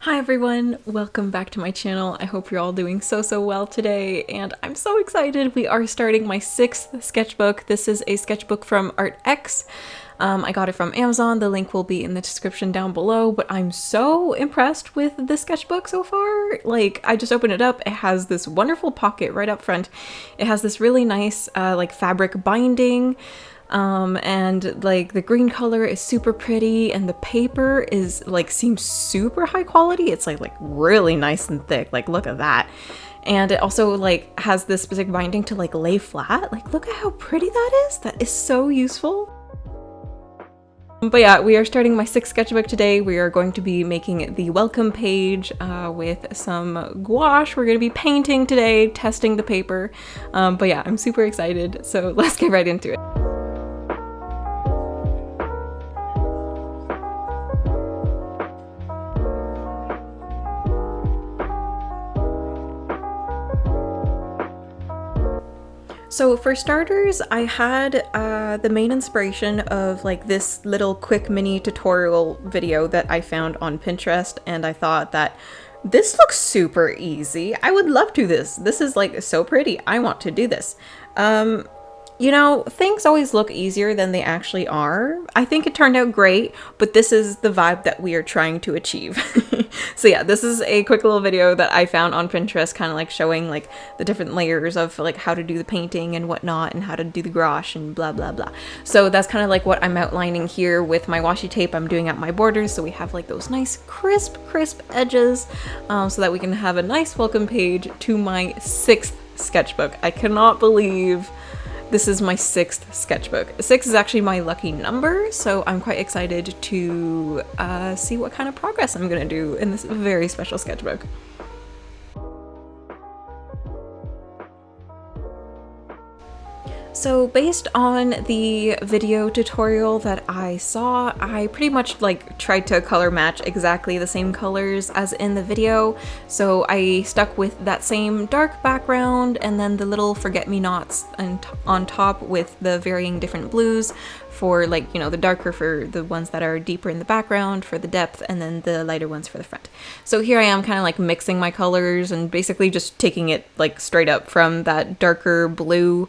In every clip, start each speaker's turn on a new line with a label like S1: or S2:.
S1: Hi everyone, welcome back to my channel. I hope you're all doing so well today, and I'm so excited. We are starting my 6th sketchbook. This is a sketchbook from ArtX. I got it from Amazon. The link will be in the description down below, but I'm so impressed with the sketchbook so far. Like, I just opened it up. It has this wonderful pocket right up front. It has this really nice like fabric binding. And like the green color is super pretty, and the paper is like seems super high quality. It's like really nice and thick. Like, look at that. And it also like has this specific binding to like lay flat. Like, look at how pretty that is. That is so useful. But yeah, we are starting my 6th sketchbook today. We are going to be making the welcome page with some gouache. We're going to be painting today, testing the paper. But yeah, I'm super excited. So let's get right into it. So for starters, I had the main inspiration of like this little quick mini tutorial video that I found on Pinterest, and I thought that this looks super easy. I would love to do this. This is like so pretty. I want to do this. You know, things always look easier than they actually are. I think it turned out great, but this is the vibe that we are trying to achieve. So yeah, this is a quick little video that I found on Pinterest, kind of like showing like the different layers of like how to do the painting and whatnot, and how to do the gouache and blah blah blah. So that's kind of like what I'm outlining here with my washi tape. I'm doing out my borders so we have like those nice crisp edges, so that we can have a nice welcome page to my 6th sketchbook. I cannot believe this is my 6th sketchbook. 6 is actually my lucky number, so I'm quite excited to see what kind of progress I'm gonna do in this very special sketchbook. So based on the video tutorial that I saw, I pretty much like tried to color match exactly the same colors as in the video. So I stuck with that same dark background, and then the little forget-me-nots on top with the varying different blues for, like, you know, the darker for the ones that are deeper in the background for the depth, and then the lighter ones for the front. So here I am kind of like mixing my colors and basically just taking it like straight up from that darker blue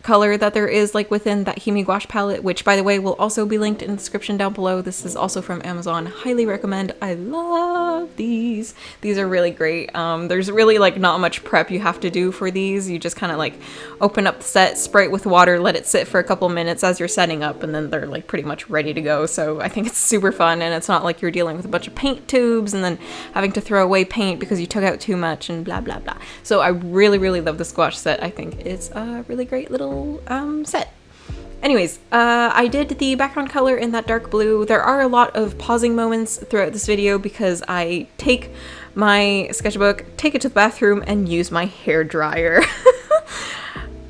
S1: color that there is like within that Himi gouache palette, which by the way will also be linked in the description down below. This is also from Amazon. Highly recommend. I love these. These are really great. There's really like not much prep you have to do for these. You just kind of like open up the set, spray it with water, let it sit for a couple minutes as you're setting up, and then they're like pretty much ready to go. So I think it's super fun, and it's not like you're dealing with a bunch of paint tubes and then having to throw away paint because you took out too much and blah blah blah. So I really love this gouache set. I think it's a really great little set. Anyways, I did the background color in that dark blue. There are a lot of pausing moments throughout this video because I take my sketchbook, take it to the bathroom, and use my hair dryer.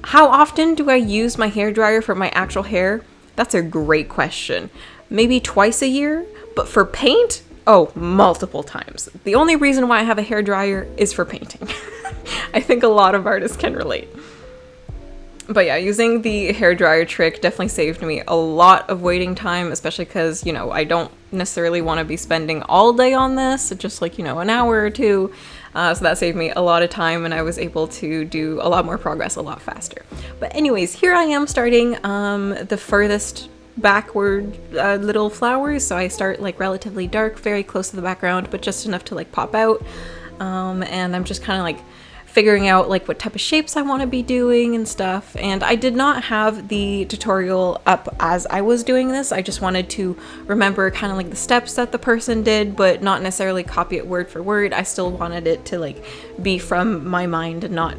S1: How often do I use my hair dryer for my actual hair? That's a great question. Maybe twice a year, but for paint, oh, multiple times. The only reason why I have a hair dryer is for painting. I think a lot of artists can relate. But yeah, using the hairdryer trick definitely saved me a lot of waiting time, especially because, you know, I don't necessarily want to be spending all day on this, just like, you know, an hour or two. So that saved me a lot of time, and I was able to do a lot more progress a lot faster. But anyways, here I am starting the furthest backward little flowers. So I start like relatively dark, very close to the background, but just enough to like pop out. And I'm just kind of like figuring out like what type of shapes I want to be doing and stuff. And I did not have the tutorial up as I was doing this. I just wanted to remember kind of like the steps that the person did, but not necessarily copy it word for word. I still wanted it to like be from my mind and not,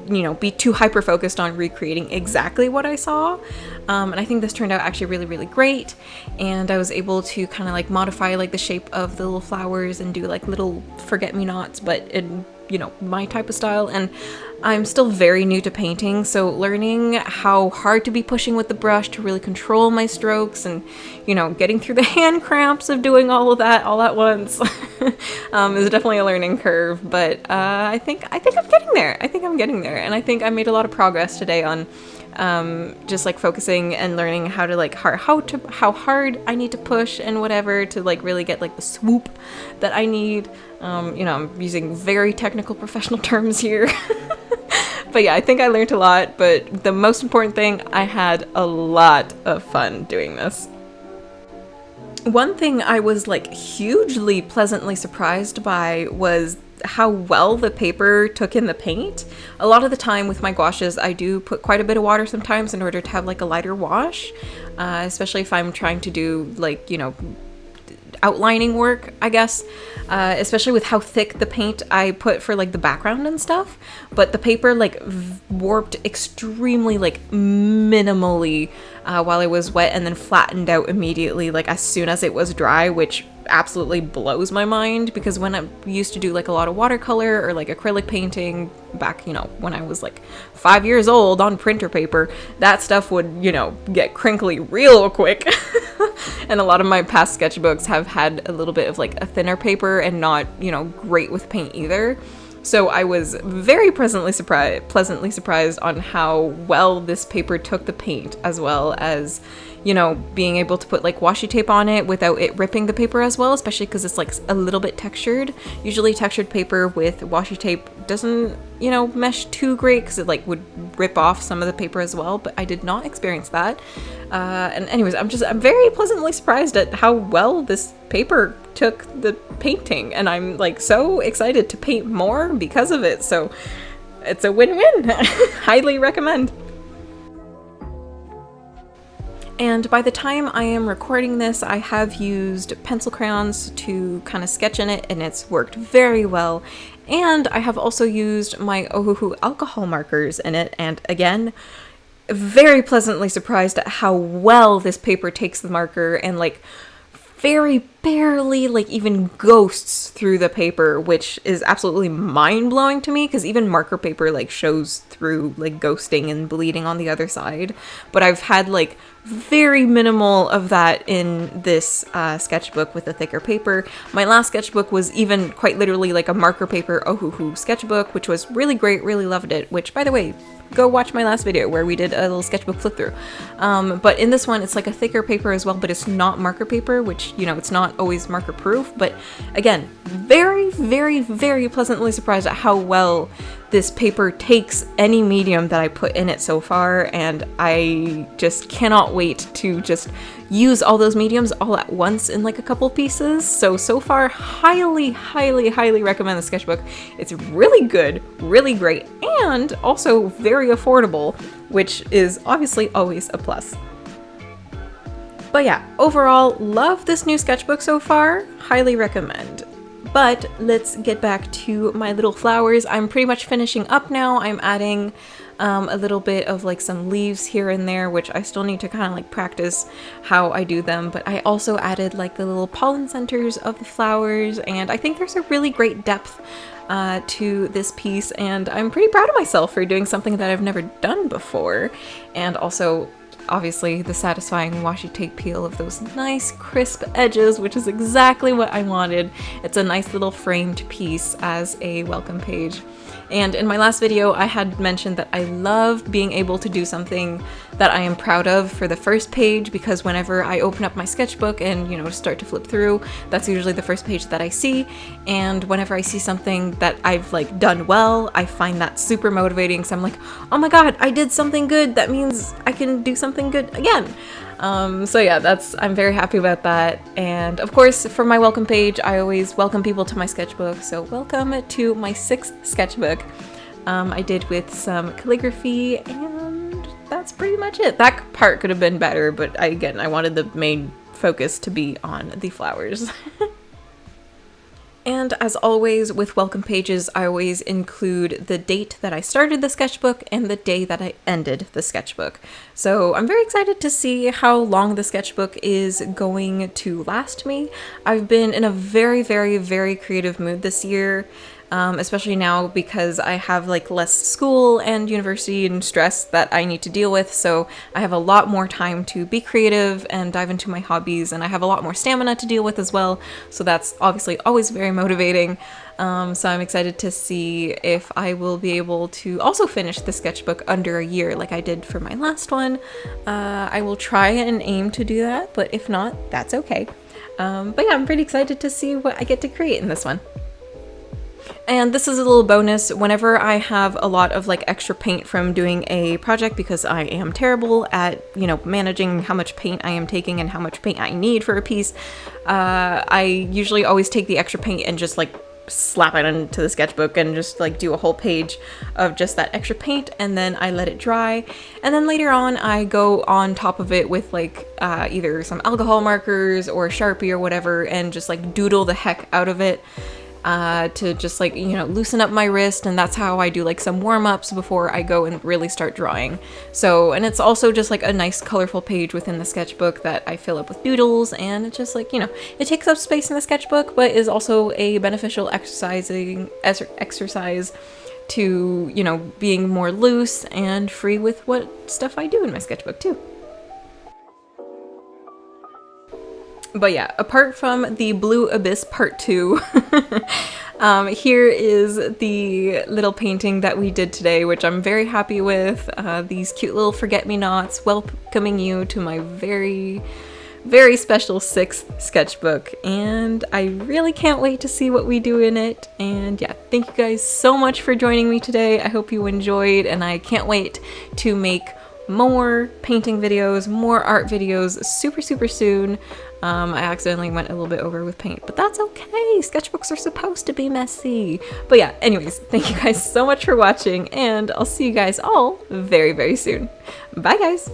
S1: you know, be too hyper focused on recreating exactly what I saw. And I think this turned out actually really great, and I was able to kind of like modify like the shape of the little flowers and do like little forget-me-nots, but in, you know, my type of style. And I'm still very new to painting, so learning how hard to be pushing with the brush to really control my strokes, and, you know, getting through the hand cramps of doing all of that all at once is definitely a learning curve. But I think I'm getting there. I think I'm getting there, and I think I made a lot of progress today on just like focusing and learning how to like how hard I need to push and whatever to like really get like the swoop that I need. You know, I'm using very technical professional terms here. But yeah, I think I learned a lot, but the most important thing, I had a lot of fun doing this. One thing I was like hugely pleasantly surprised by was how well the paper took in the paint. A lot of the time with my gouaches, I do put quite a bit of water sometimes in order to have like a lighter wash, especially if I'm trying to do like, you know, outlining work, I guess, especially with how thick the paint I put for like the background and stuff. But the paper like warped extremely like minimally while it was wet, and then flattened out immediately like as soon as it was dry, which absolutely blows my mind, because when I used to do like a lot of watercolor or like acrylic painting back, you know, when I was like 5 years old on printer paper, that stuff would, you know, get crinkly real quick. And a lot of my past sketchbooks have had a little bit of like a thinner paper and not, you know, great with paint either. So I was very pleasantly surprised on how well this paper took the paint, as well as, you know, being able to put like washi tape on it without it ripping the paper as well, especially because it's like a little bit textured. Usually textured paper with washi tape doesn't, you know, mesh too great because it like would rip off some of the paper as well, but I did not experience that. And anyways, I'm very pleasantly surprised at how well this paper took the painting, and I'm like so excited to paint more because of it. So it's a win-win. Highly recommend. And by the time I am recording this, I have used pencil crayons to kind of sketch in it, and it's worked very well. And I have also used my Ohuhu alcohol markers in it, and again, very pleasantly surprised at how well this paper takes the marker and like very barely like even ghosts through the paper, which is absolutely mind-blowing to me, because even marker paper like shows through like ghosting and bleeding on the other side, but I've had like very minimal of that in this sketchbook with a thicker paper. My last sketchbook was even quite literally like a marker paper Ohuhu sketchbook, which was really great, really loved it, which by the way, go watch my last video where we did a little sketchbook flip through. But in this one, it's like a thicker paper as well, but it's not marker paper, which, you know, it's not always marker proof. But again, very, very, very pleasantly surprised at how well this paper takes any medium that I put in it so far. And I just cannot wait to just use all those mediums all at once in like a couple pieces. So far, highly, highly, highly recommend the sketchbook. It's really good, really great, and also very affordable, which is obviously always a plus. But yeah, overall, love this new sketchbook so far, highly recommend. But let's get back to my little flowers. I'm pretty much finishing up now. I'm adding a little bit of like some leaves here and there, which I still need to kind of like practice how I do them. But I also added like the little pollen centers of the flowers, and I think there's a really great depth to this piece, and I'm pretty proud of myself for doing something that I've never done before. And also, obviously, the satisfying washi tape peel of those nice crisp edges, which is exactly what I wanted. It's a nice little framed piece as a welcome page. And in my last video, I had mentioned that I love being able to do something that I am proud of for the first page, because whenever I open up my sketchbook and, you know, start to flip through, that's usually the first page that I see. And whenever I see something that I've like done well, I find that super motivating. So I'm like, oh my God, I did something good. That means I can do something good again. So yeah, I'm very happy about that. And of course, for my welcome page, I always welcome people to my sketchbook. So welcome to my 6th sketchbook. I did with some calligraphy, and that's pretty much it. That part could have been better, but I wanted the main focus to be on the flowers. And as always with welcome pages, I always include the date that I started the sketchbook and the day that I ended the sketchbook. So I'm very excited to see how long the sketchbook is going to last me. I've been in a very, very, very creative mood this year. especially now because I have like less school and university and stress that I need to deal with. So I have a lot more time to be creative and dive into my hobbies, and I have a lot more stamina to deal with as well. So that's obviously always very motivating. So I'm excited to see if I will be able to also finish the sketchbook under a year like I did for my last one. I will try and aim to do that, but if not, that's okay. But yeah, I'm pretty excited to see what I get to create in this one. And this is a little bonus whenever I have a lot of like extra paint from doing a project, because I am terrible at, you know, managing how much paint I am taking and how much paint I need for a piece. I usually always take the extra paint and just like slap it into the sketchbook and just like do a whole page of just that extra paint, and then I let it dry, and then later on I go on top of it with like either some alcohol markers or Sharpie or whatever, and just like doodle the heck out of it to just like, you know, loosen up my wrist. And that's how I do like some warm-ups before I go and really start drawing. So, and it's also just like a nice colorful page within the sketchbook that I fill up with doodles, and it's just like, you know, it takes up space in the sketchbook but is also a beneficial exercise to, you know, being more loose and free with what stuff I do in my sketchbook too. But yeah, apart from the Blue Abyss Part 2, here is the little painting that we did today, which I'm very happy with. These cute little forget-me-nots welcoming you to my very, very special 6th sketchbook. And I really can't wait to see what we do in it. And yeah, thank you guys so much for joining me today. I hope you enjoyed, and I can't wait to make more painting videos, more art videos super, super soon. I accidentally went a little bit over with paint, but that's okay. Sketchbooks are supposed to be messy. But yeah, anyways, thank you guys so much for watching, and I'll see you guys all very, very soon. Bye, guys.